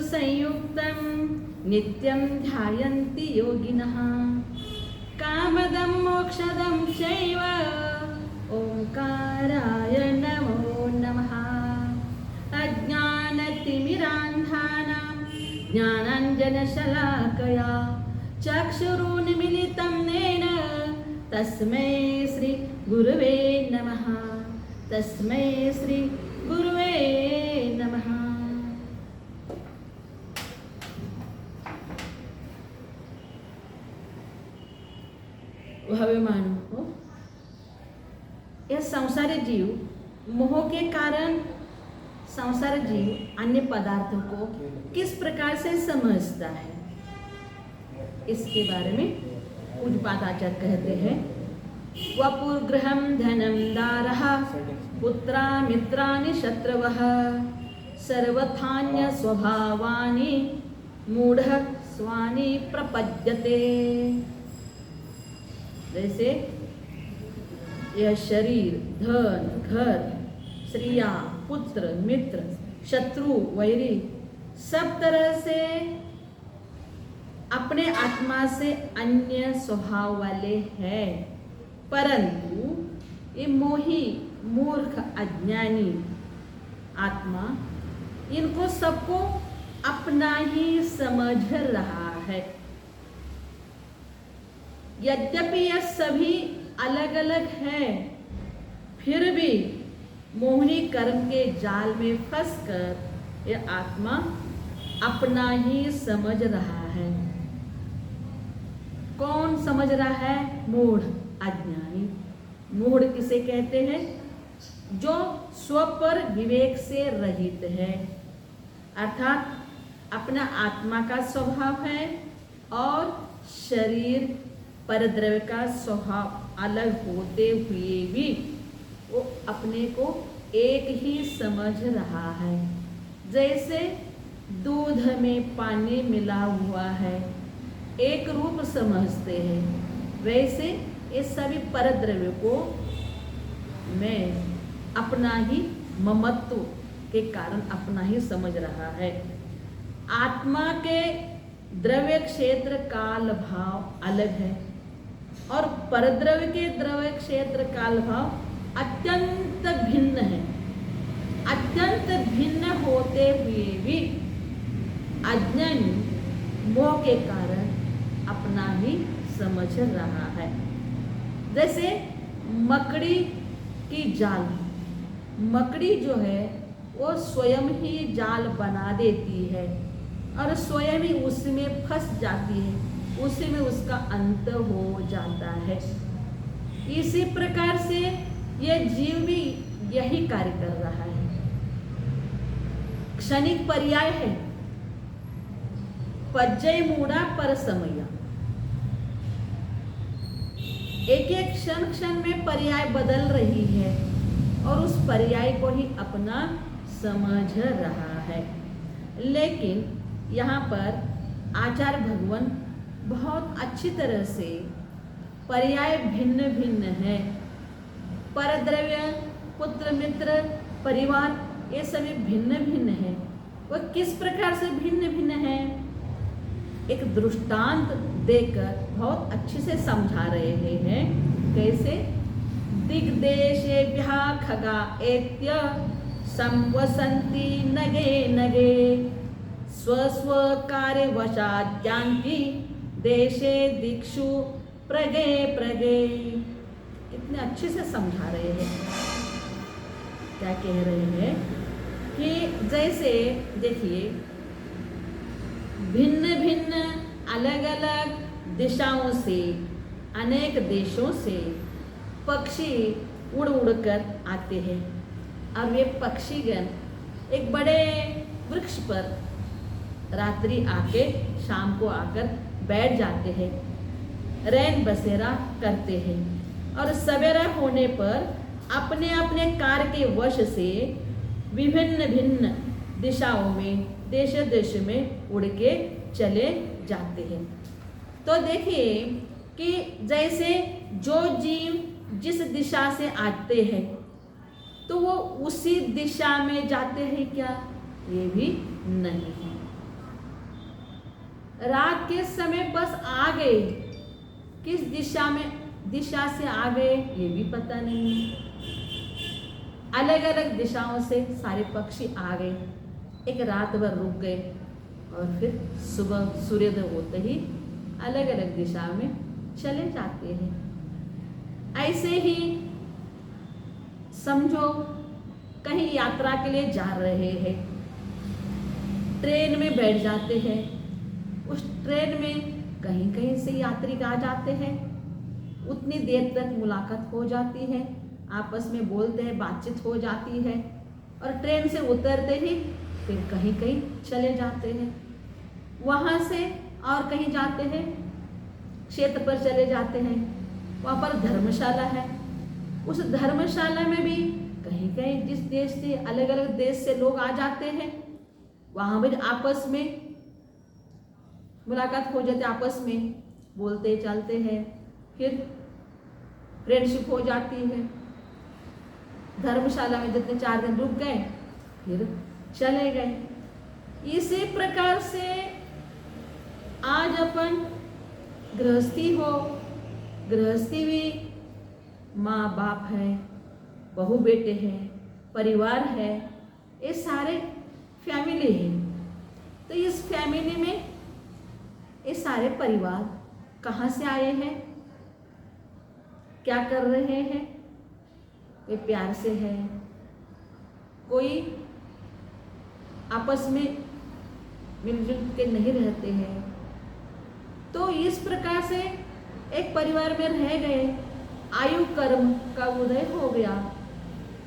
संयुक्तं नित्यं ध्यायन्ति योगिनः कामदं मोक्षदं चैव ओंकाराय नमो नमः। अज्ञानतिमिरान्धानां ज्ञानाञ्जनशलाकया चक्षुरुन्मीलितं येन तस्मै श्री गुरुवे नमः। तस्मै श्री गुरुवे नमः। भाव्यमान हो, यह संसारी जीव मोह के कारण संसार जीव अन्य पदार्थों को किस प्रकार से समझता है, इसके बारे में पूज्यपाद आचार्य कहते हैं वपुर्गृहं धनं दारः पुत्रा मित्राणि शत्रवः सर्वथान्य स्वभावानि मूढ़ स्वानि प्रपद्यते। जैसे यह शरीर, धन, घर, स्त्रियां, पुत्र, मित्र, शत्रु, वैरी सब तरह से अपने आत्मा से अन्य स्वभाव वाले हैं, परंतु ये मोही मूर्ख अज्ञानी आत्मा इनको सबको अपना ही समझ रहा है। यद्यपि यह सभी अलग अलग हैं, फिर भी मोहिनी कर्म के जाल में फंसकर यह आत्मा अपना ही समझ रहा है। कौन समझ रहा है? मूढ़ अज्ञानी। मूढ़ किसे कहते हैं? जो स्व पर विवेक से रहित है, अर्थात अपना आत्मा का स्वभाव है और शरीर परद्रव्य का स्वभाव अलग होते हुए भी वो अपने को एक ही समझ रहा है। जैसे दूध में पानी मिला हुआ है, एक रूप समझते हैं, वैसे ये सभी परद्रव्य को मैं अपना ही ममत्व के कारण अपना ही समझ रहा है। आत्मा के द्रव्य क्षेत्र काल भाव अलग है और परद्रव्य के द्रव्य क्षेत्र काल भाव अत्यंत भिन्न है। अत्यंत भिन्न होते हुए भी अज्ञानी मोह के कारण अपना ही समझ रहा है। जैसे मकड़ी की जाल, मकड़ी जो है वो स्वयं ही जाल बना देती है और स्वयं ही उसमें फंस जाती है, उसी में उसका अंत हो जाता है। इसी प्रकार से यह जीव भी यही कार्य कर रहा है। क्षणिक पर्याय है, पज्जय मूढ़ा पर समया। एक एक क्षण क्षण में पर्याय बदल रही है और उस पर्याय को ही अपना समझ रहा है। लेकिन यहाँ पर आचार्य भगवान बहुत अच्छी तरह से पर्याय भिन्न भिन्न है। परद्रव्य, पुत्र, मित्र, परिवार ये सभी भिन्न भिन्न है। वह किस प्रकार से भिन्न भिन्न है, एक दृष्टांत देकर बहुत अच्छे से समझा रहे हैं। कैसे? दिग्देशेभ्यः खगा एत्य संवसन्ति नगे नगे स्वस्व कार्यवशात् जानति देशे दिक्षु प्रगे प्रगे। कितने अच्छे से समझा रहे हैं। क्या कह रहे हैं कि जैसे देखिए भिन्न भिन्न अलग अलग दिशाओं से, अनेक देशों से पक्षी उड़ उड़ कर आते हैं। अब ये पक्षीगण एक बड़े वृक्ष पर रात्रि आके शाम को आकर बैठ जाते हैं, रैन बसेरा करते हैं और सवेरा होने पर अपने अपने कार्य के वश से विभिन्न भिन्न दिशाओं में, देश देश में उड़ के चले जाते हैं। तो देखिए कि जैसे जो जीव जिस दिशा से आते हैं तो वो उसी दिशा में जाते हैं क्या? ये भी नहीं है। रात के समय बस आ गए, किस दिशा से आ गए ये भी पता नहीं। अलग अलग दिशाओं से सारे पक्षी आ गए, एक रात भर रुक गए और फिर सुबह सूर्योदय होते ही अलग अलग दिशा में चले जाते हैं। ऐसे ही समझो कहीं यात्रा के लिए जा रहे हैं, ट्रेन में बैठ जाते हैं, उस ट्रेन में कहीं कहीं से यात्री आ जाते हैं, उतनी देर तक मुलाकात हो जाती है, आपस में बोलते हैं, बातचीत हो जाती है और ट्रेन से उतरते ही फिर कहीं कहीं चले जाते हैं। वहाँ से और कहीं जाते हैं, क्षेत्र पर चले जाते हैं, वहाँ पर धर्मशाला है, उस धर्मशाला में भी कहीं कहीं जिस देश से अलग अलग देश से लोग आ जाते हैं, वहाँ भी आपस में मुलाकात हो जाती है, आपस में बोलते चलते हैं, फिर फ्रेंडशिप हो जाती है। धर्मशाला में जितने 4 दिन रुक गए फिर चले गए। इसी प्रकार से आज अपन गृहस्थी हो, गृहस्थी भी माँ बाप है, बहू बेटे हैं, परिवार है, ये सारे फैमिली है। तो इस फैमिली में ये सारे परिवार कहाँ से आए हैं, क्या कर रहे हैं, वे प्यार से है, कोई आपस में मिलजुल के नहीं रहते हैं। तो इस प्रकार से एक परिवार में रह गए, आयु कर्म का उदय हो गया,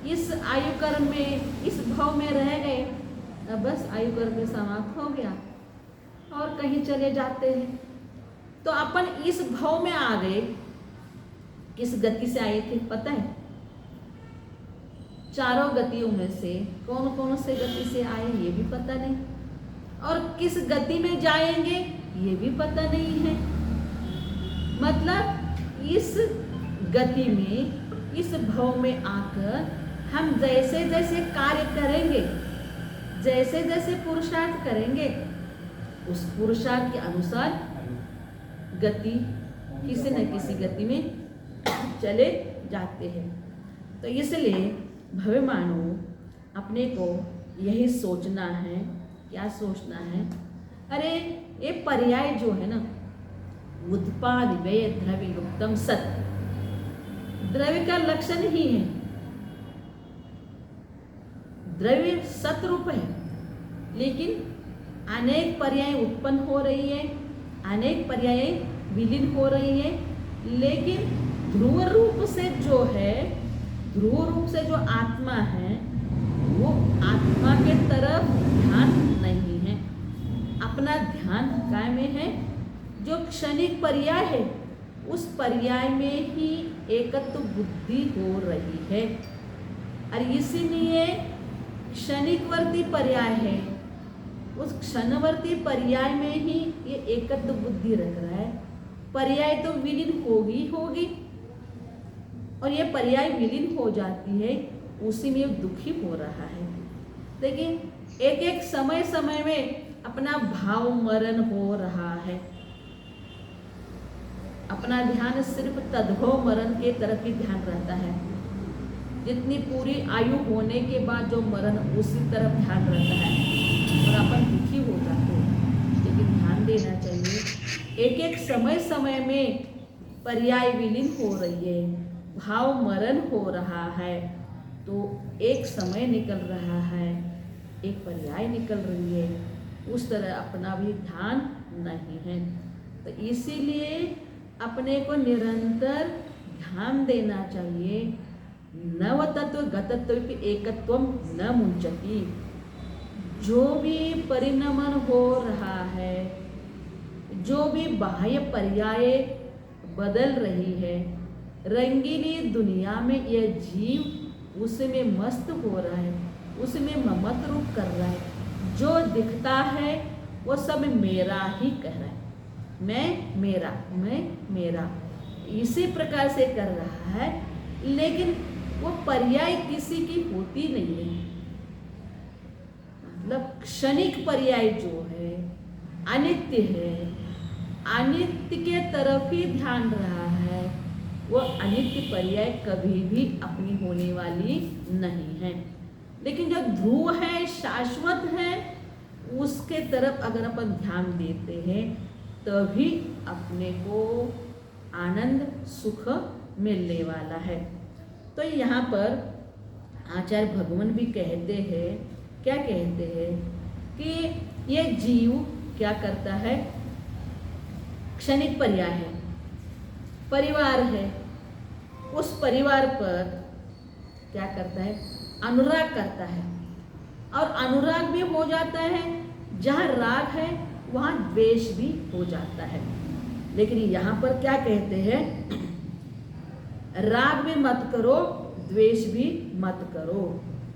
इस आयु कर्म में इस भाव में रह गए, अब बस आयु कर्म समाप्त हो गया और कहीं चले जाते हैं। तो अपन इस भाव में आ गए, किस गति से आए थे पता है? 4 गतियों में से कौन कौन से गति से आए ये भी पता नहीं, और किस गति में जाएंगे ये भी पता नहीं है। मतलब इस गति में, इस भाव में आकर हम जैसे जैसे कार्य करेंगे, जैसे जैसे पुरुषार्थ करेंगे, उस पुरुषार्थ के अनुसार गति किसी न किसी गति में चले जाते हैं। तो इसलिए भव्य मानव अपने को यही सोचना है, क्या सोचना है, अरे ये पर्याय जो है ना, उत्पाद व्यय द्रव्य युक्तम सत, द्रव्य का लक्षण ही है, द्रव्य सतरूप है, लेकिन अनेक पर्याय उत्पन्न हो रही है, अनेक पर्याय विलीन हो रही है, लेकिन ध्रुव रूप से जो है, ध्रुव रूप से जो आत्मा है, वो आत्मा के तरफ ध्यान नहीं है, अपना ध्यान काय में है, जो क्षणिक पर्याय है उस पर्याय में ही एकत्व बुद्धि हो रही है। और इसीलिए क्षणिकवर्ती पर्याय है, उस क्षणवर्ती पर्याय में ही ये एकत्व बुद्धि रख रहा है। पर्याय तो विलीन होगी और ये पर्याय विलीन हो जाती है, उसी में दुखी हो रहा है। देखिए एक एक समय समय में अपना भाव मरण हो रहा है, अपना ध्यान सिर्फ तद्भव मरण के तरफ ही ध्यान रहता है। जितनी पूरी आयु होने के बाद जो मरण, उसी तरफ ध्यान रहता है और अपन दुखी हो जाते हैं। लेकिन ध्यान देना चाहिए, एक एक समय समय में पर्याय विलीन हो रही है, भाव मरण हो रहा है, तो एक समय निकल रहा है, एक पर्याय निकल रही है, उस तरह अपना भी ध्यान नहीं है। तो इसीलिए अपने को निरंतर ध्यान देना चाहिए। नव तत्व गतत्व एकत्वम न मुंचति, जो भी परिणमन हो रहा है, जो भी बाह्य पर्याय बदल रही है, रंगीली दुनिया में यह जीव उसमें मस्त हो रहा है, उसमें ममत्व रूप कर रहा है। जो दिखता है वो सब मेरा ही कह रहा है, मैं मेरा, मैं मेरा, इसी प्रकार से कर रहा है, लेकिन वो पर्याय किसी की होती नहीं है। मतलब क्षणिक पर्याय जो है अनित्य है, अनित्य के तरफ ही ध्यान रहा है, वो अनित्य पर्याय कभी भी अपनी होने वाली नहीं है। लेकिन जो ध्रुव है, शाश्वत है, उसके तरफ अगर अपन ध्यान देते हैं तभी अपने को आनंद सुख मिलने वाला है। तो यहाँ पर आचार्य भगवान भी कहते हैं, क्या कहते हैं कि ये जीव क्या करता है, क्षणिक पर्याय है, परिवार है, उस परिवार पर क्या करता है, अनुराग करता है, और अनुराग भी हो जाता है, जहाँ राग है वहाँ द्वेष भी हो जाता है। लेकिन यहाँ पर क्या कहते हैं, राग भी मत करो, द्वेष भी मत करो।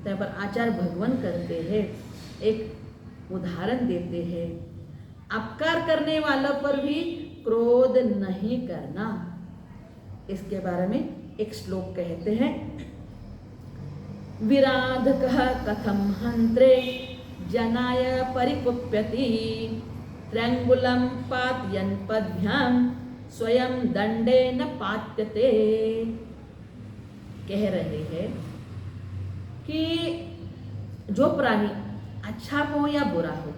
तय पर आचार्य भगवान करते हैं, एक उदाहरण देते हैं, अपकार करने वालों पर भी क्रोध नहीं करना। इसके बारे में एक श्लोक कहते हैं, विराधकः कथम हन्त्रे जनाय परिकुप्यति त्र्यंगुलम पातयन् पद्भ्यां स्वयं दंडेन पात्यते। कह रहे हैं कि जो प्राणी अच्छा हो या बुरा हो,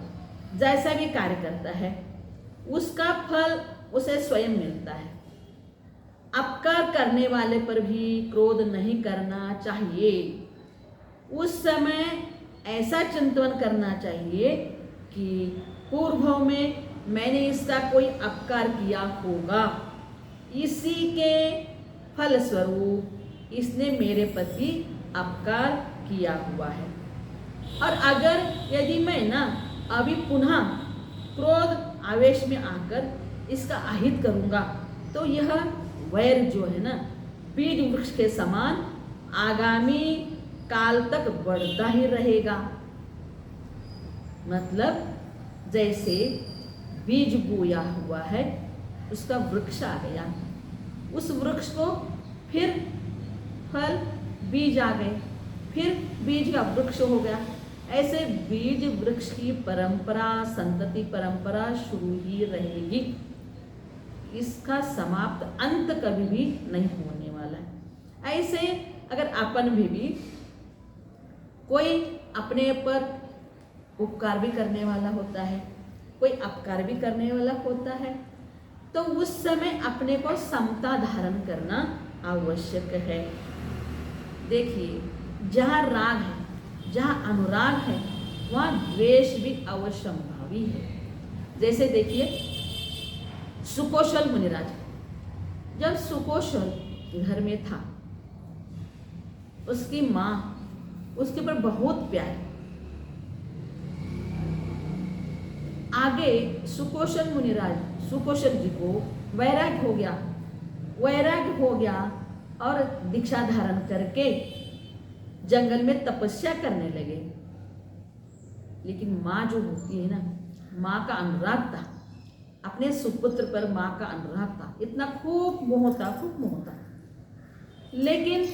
जैसा भी कार्य करता है उसका फल उसे स्वयं मिलता है। अपकार करने वाले पर भी क्रोध नहीं करना चाहिए। उस समय ऐसा चिंतन करना चाहिए कि पूर्व में मैंने इसका कोई अपकार किया होगा, इसी के फलस्वरूप इसने मेरे प्रति अपकार किया हुआ है। और अगर यदि मैं ना अभी पुनः क्रोध आवेश में आकर इसका अहित करूँगा तो यह वैर जो है ना, बीज वृक्ष के समान आगामी काल तक बढ़ता ही रहेगा। मतलब जैसे बीज बोया हुआ है, उसका वृक्ष आ गया, उस वृक्ष को फिर फल, बीज आ गए, फिर बीज का वृक्ष हो गया। ऐसे बीज वृक्ष की परंपरा, संतति परंपरा शुरू ही रहेगी। इसका समाप्त अंत कभी भी नहीं होने वाला है। ऐसे अगर अपन भी कोई अपने पर उपकार भी करने वाला होता है, कोई अपकार भी करने वाला होता है, तो उस समय अपने को समता धारण करना आवश्यक है। देखिए, जहाँ राग है, जहाँ अनुराग है, वहाँ द्वेष भी अवश्यंभावी है। जैसे देखिए सुकोशल मुनिराज, जब सुकोशल घर में था, उसकी माँ उसके ऊपर बहुत प्यार, आगे सुकोशल मुनिराज, सुकोशल जी को वैराग्य हो गया और दीक्षा धारण करके जंगल में तपस्या करने लगे। लेकिन माँ जो होती है ना, माँ का अनुराग था, अपने सुपुत्र पर माँ का अनुराग था, इतना खूब मोह था। लेकिन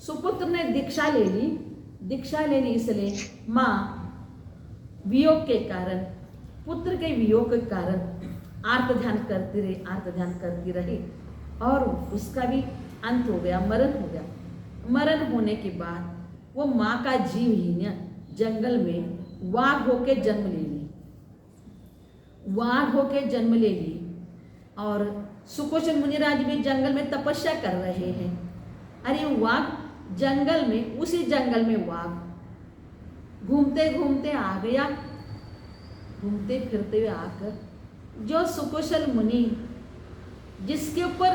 सुपुत्र ने दीक्षा ले ली, दीक्षा लेने इसलिए माँ वियोग के कारण, पुत्र के वियोग के कारण आर्त ध्यान करती रही और उसका भी अंत हो गया, मरण हो गया। मरण होने के बाद वो माँ का जीव ही न जंगल में वाघ होके जन्म ले ली और सुकोशल मुनिराज भी जंगल में तपस्या कर रहे हैं। अरे वाघ जंगल में, उसी जंगल में वाघ घूमते घूमते आ गया, घूमते फिरते हुए आकर जो सुकुशल मुनि, जिसके ऊपर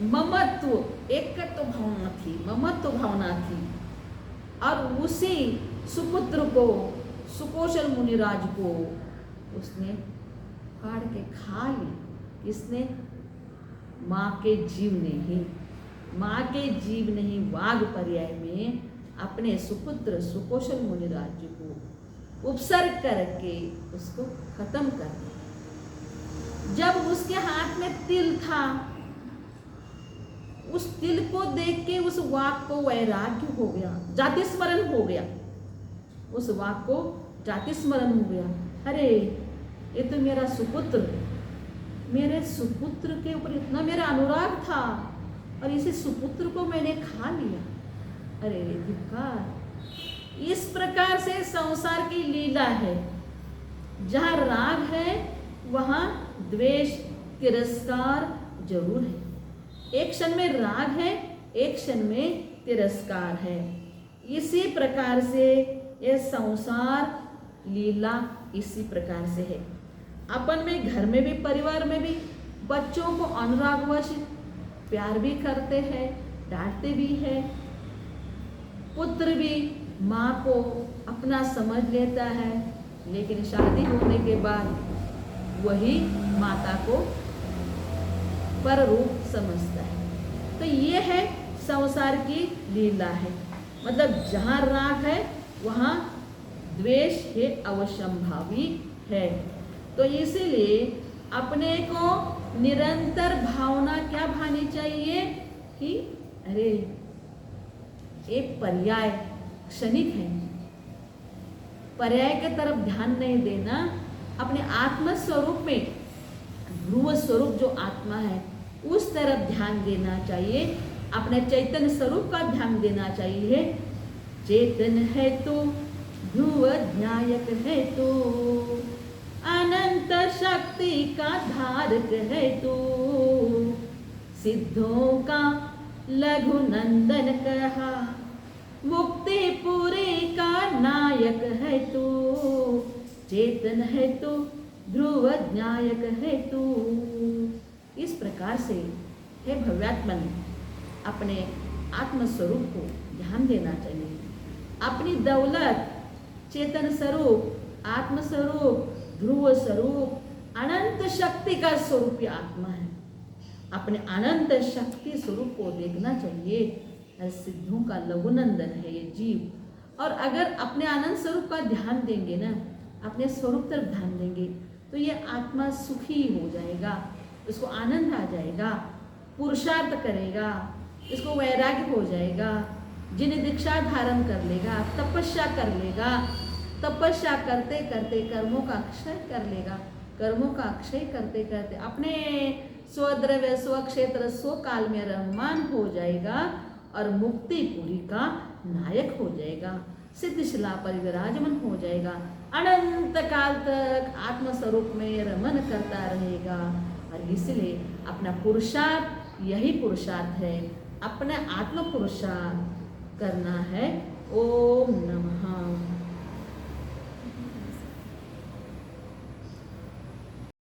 ममत्व, एकत्व भावना थी, और उसी सुपुत्र को, सुकोशल मुनिराज को उसने फाड़ के खा ली। किसने? माँ के जीव ने ही वाघ पर्याय में अपने सुपुत्र सुकोशल मुनिराज को उपसर्ग करके उसको खत्म कर दिया। जब उसके हाथ में तिल था, उस तिल को देख के उस वाघ को वैराग्य हो गया, जाति स्मरण हो गया। उस वाघ को जाति स्मरण हो गया। अरे ये तो मेरा सुपुत्र, मेरे सुपुत्र के ऊपर इतना मेरा अनुराग था और इसी सुपुत्र को मैंने खा लिया। अरे धिक्कार। इस प्रकार से संसार की लीला है। जहाँ राग है वहाँ द्वेष, तिरस्कार जरूर है। एक क्षण में राग है, एक क्षण में तिरस्कार है। इसी प्रकार से यह संसार लीला इसी प्रकार से है। अपन में घर में भी, परिवार में भी बच्चों को अनुरागवश प्यार भी करते हैं, डांटते भी हैं। पुत्र भी माँ को अपना समझ लेता है, लेकिन शादी होने के बाद वही माता को पर रूप समझता है। तो ये है संसार की लीला है। मतलब जहाँ राग है वहाँ द्वेष है, अवश्यंभावी है। तो इसीलिए अपने को निरंतर भावना क्या भानी चाहिए कि अरे एक पर्याय क्षणिक है, पर्याय के तरफ ध्यान नहीं देना। अपने आत्म स्वरूप में, ध्रुव स्वरूप जो आत्मा है उस तरफ ध्यान देना चाहिए। अपने चैतन्य स्वरूप का ध्यान देना चाहिए। चेतन है तो ध्रुव न्यायक है तो, अनंत शक्ति का धारक है तो, सिद्धों का लघु नंदन कहा, मुक्ति पुरी का नायक है तो, चेतन है तो ध्रुव न्यायक है तो। इस प्रकार से हे भव्यात्मन, अपने आत्मस्वरूप को ध्यान देना चाहिए। अपनी दौलत, चेतन स्वरूप, आत्मस्वरूप, ध्रुव स्वरूप, अनंत शक्ति का स्वरूप ये आत्मा है। अपने अनंत शक्ति स्वरूप को देखना चाहिए। सिद्धों का लघुनंदन है ये जीव। और अगर अपने आनंद स्वरूप का ध्यान देंगे ना, अपने स्वरूप तरफ ध्यान देंगे, तो ये आत्मा सुखी हो जाएगा, उसको आनंद आ जाएगा, पुरुषार्थ करेगा, इसको वैराग्य हो जाएगा, जिन्हें दीक्षा धारण कर लेगा, तपस्या कर लेगा, तपस्या करते करते कर्मों का अक्षय कर लेगा, कर्मों का अक्षय करते करते अपने स्वद्रव्य, स्वक्षेत्र, स्वकाल में रहमान हो जाएगा और मुक्ति पुरी का नायक हो जाएगा, सिद्धिशिला पर विराजमान हो जाएगा, अनंत काल तक आत्मस्वरूप में रमन करता रहेगा। और इसलिए अपना पुरुषार्थ यही पुरुषार्थ है, अपना आत्म पुरुषार्थ करना है। ओम नमः